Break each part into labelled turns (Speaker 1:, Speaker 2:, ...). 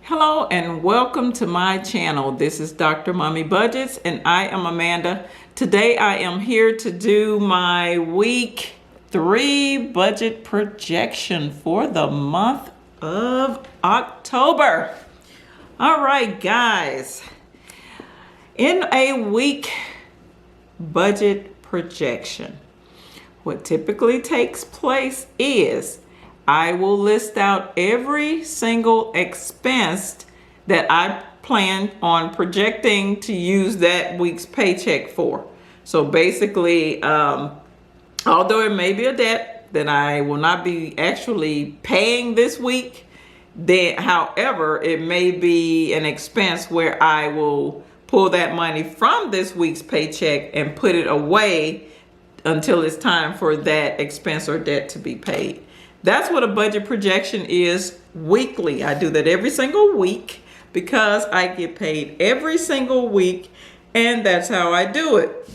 Speaker 1: Hello and welcome to my channel. This is Dr. Mommy Budgets and I am Amanda. Today I am here to do my week 3 budget projection for the month of October. All right, guys. In a week budget projection, what typically takes place is I will list out every single expense that I plan on projecting to use that week's paycheck for. So basically, although it may be a debt that I will not be actually paying this week, then however, it may be an expense where I will pull that money from this week's paycheck and put it away until it's time for that expense or debt to be paid. That's what a budget projection is weekly. I do that every single week because I get paid every single week, and that's how I do it.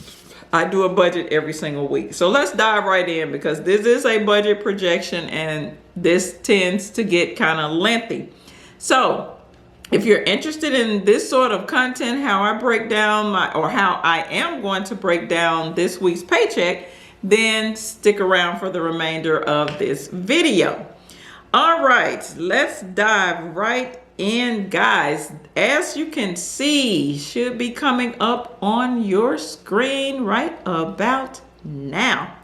Speaker 1: I do a budget every single week. So let's dive right in because this is a budget projection and this tends to get kind of lengthy. So if you're interested in this sort of content, how I break down how I am going to break down this week's paycheck, then stick around for the remainder of this video. All right, let's dive right in, guys. As you can see, should be coming up on your screen right about now.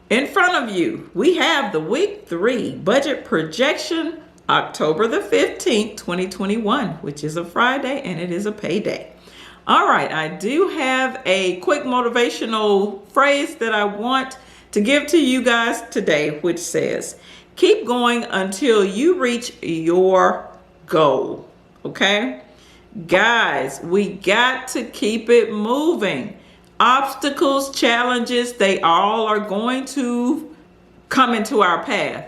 Speaker 1: In front of you, we have the week 3 budget projection, October the 15th, 2021, which is a Friday and it is a payday. All right, I do have a quick motivational phrase that I want to give to you guys today, which says, keep going until you reach your goal. Okay? Guys, we got to keep it moving. Obstacles, challenges, they all are going to come into our path.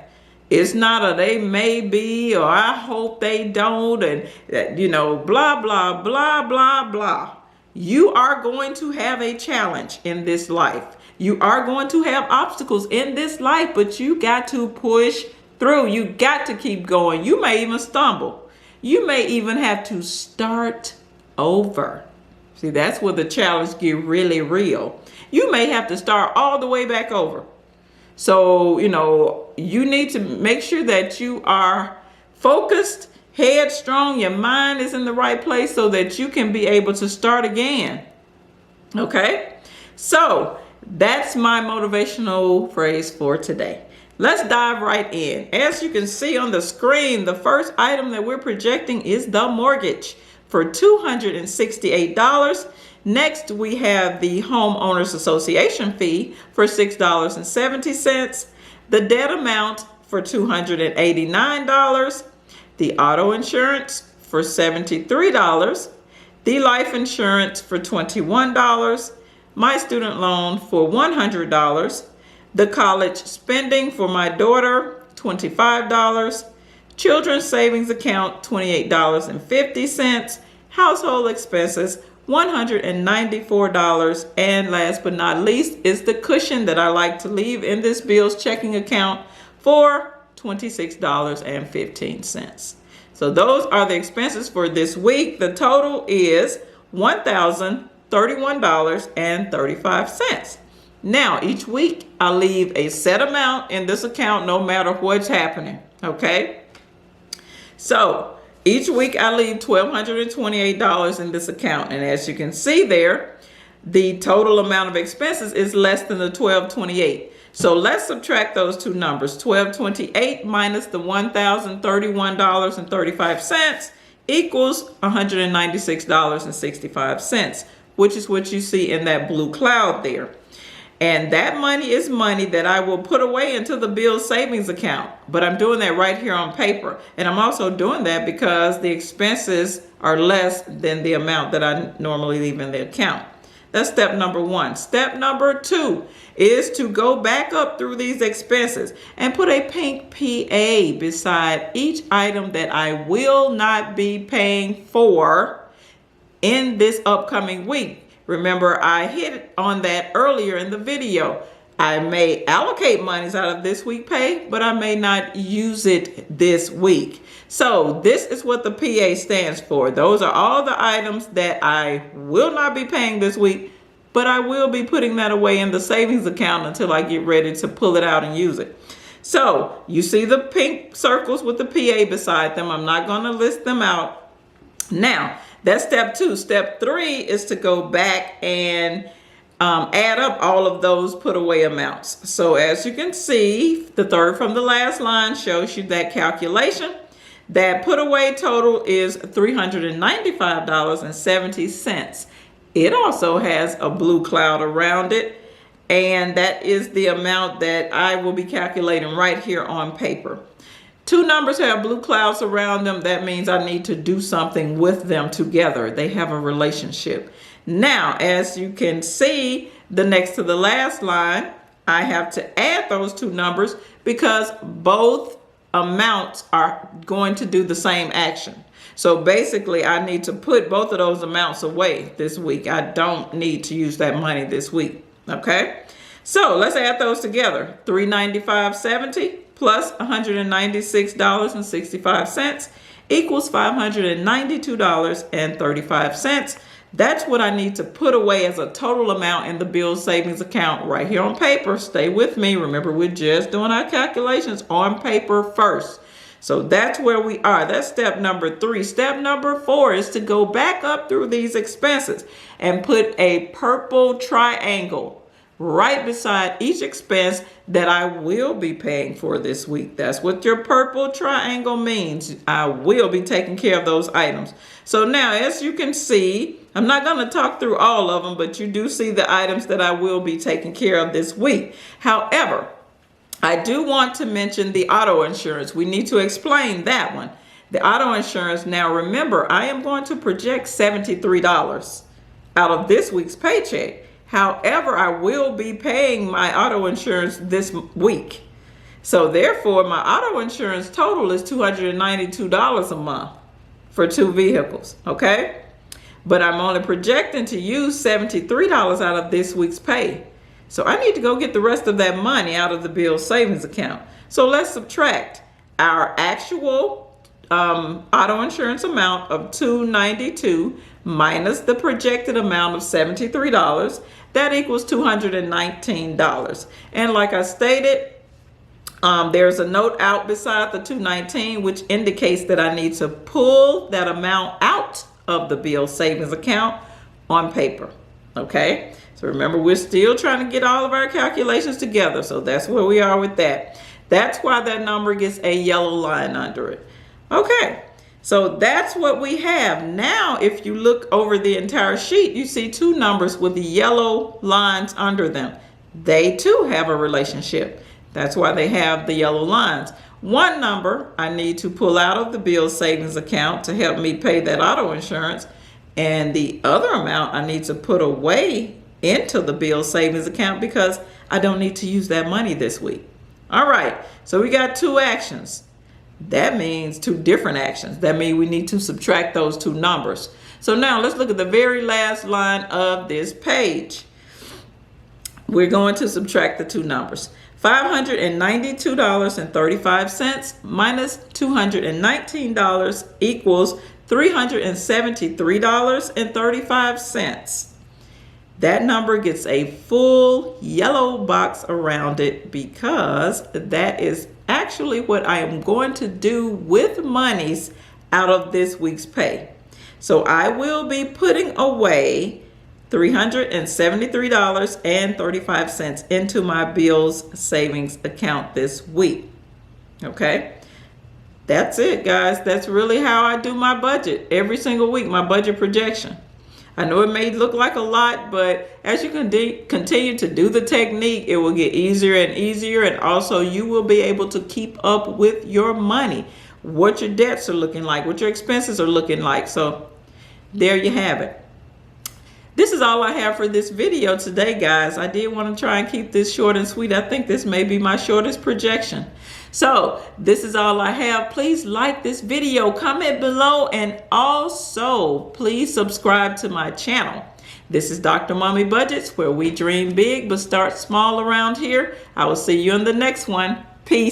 Speaker 1: It's not a they may be or I hope they don't and blah, blah, blah, blah, blah. You are going to have a challenge in this life. You are going to have obstacles in this life, but you got to push through. You got to keep going. You may even stumble. You may even have to start over. See, that's where the challenge get really real. You may have to start all the way back over. So, you need to make sure that you are focused, headstrong, your mind is in the right place so that you can be able to start again. Okay? So, that's my motivational phrase for today. Let's dive right in. As you can see on the screen, the first item that we're projecting is the mortgage for $268. Next, we have the Homeowners Association fee for $6.70, the debt amount for $289, the auto insurance for $73, the life insurance for $21, my student loan for $100, the college spending for my daughter, $25, children's savings account, $28.50, household expenses, $194, and last but not least is the cushion that I like to leave in this bill's checking account for $26.15. So those are the expenses for this week. The total is $1,031.35. Now, each week I leave a set amount in this account no matter what's happening, okay? So each week I leave $1,228 in this account. And as you can see there, the total amount of expenses is less than the $1,228. So let's subtract those two numbers. $1,228 minus the $1,031.35 equals $196.65, which is what you see in that blue cloud there. And that money is money that I will put away into the bill savings account. But I'm doing that right here on paper. And I'm also doing that because the expenses are less than the amount that I normally leave in the account. That's step number 1. Step number 2 is to go back up through these expenses and put a pink PA beside each item that I will not be paying for in this upcoming week. Remember, I hit on that earlier in the video. I may allocate monies out of this week's pay, but I may not use it this week. So this is what the PA stands for. Those are all the items that I will not be paying this week, but I will be putting that away in the savings account until I get ready to pull it out and use it. So you see the pink circles with the PA beside them. I'm not going to list them out. Now, that's step 2. Step 3 is to go back and add up all of those put away amounts. So as you can see, the third from the last line shows you that calculation. That put away total is $395.70. It also has a blue cloud around it, and that is the amount that I will be calculating right here on paper. 2 numbers have blue clouds around them. That means I need to do something with them together. They have a relationship. Now, as you can see, the next to the last line, I have to add those 2 numbers because both amounts are going to do the same action. So basically, I need to put both of those amounts away this week. I don't need to use that money this week. Okay? So let's add those together. $395.70 plus $196.65 equals $592.35. That's what I need to put away as a total amount in the bills savings account right here on paper. Stay with me. Remember, we're just doing our calculations on paper first. So that's where we are. That's step number 3. Step number 4 is to go back up through these expenses and put a purple triangle right beside each expense that I will be paying for this week. That's what your purple triangle means. I will be taking care of those items. So now, as you can see, I'm not going to talk through all of them, but you do see the items that I will be taking care of this week. However, I do want to mention the auto insurance. We need to explain that one. The auto insurance, now remember, I am going to project $73 out of this week's paycheck. However, I will be paying my auto insurance this week. So therefore, my auto insurance total is $292 a month for 2 vehicles, okay? But I'm only projecting to use $73 out of this week's pay. So I need to go get the rest of that money out of the bill savings account. So let's subtract our actual auto insurance amount of $292 minus the projected amount of $73. That equals $219. And like I stated, there's a note out beside the $219, which indicates that I need to pull that amount out of the bill savings account on paper. Okay? So remember, we're still trying to get all of our calculations together. So that's where we are with that. That's why that number gets a yellow line under it. Okay. So that's what we have. Now, if you look over the entire sheet, you see 2 numbers with the yellow lines under them. They too have a relationship. That's why they have the yellow lines. 1 number I need to pull out of the bill savings account to help me pay that auto insurance. And the other amount I need to put away into the bill savings account because I don't need to use that money this week. All right, so we got 2 actions. That means 2 different actions. That means we need to subtract those 2 numbers. So now let's look at the very last line of this page. We're going to subtract the 2 numbers. $592.35 minus $219 equals $373.35. That number gets a full yellow box around it because that is actually what I am going to do with monies out of this week's pay. So I will be putting away $373.35 into my bills savings account this week. Okay? That's it, guys. That's really how I do my budget every single week, my budget projection. I know it may look like a lot, but as you continue to do the technique, it will get easier and easier. And also you will be able to keep up with your money, what your debts are looking like, what your expenses are looking like. So there you have it. This is all I have for this video today, guys. I did want to try and keep this short and sweet. I think this may be my shortest projection. So this is all I have. Please like this video, comment below, and also please subscribe to my channel. This is Dr. Mommy Budgets, where we dream big but start small around here. I will see you in the next one. Peace.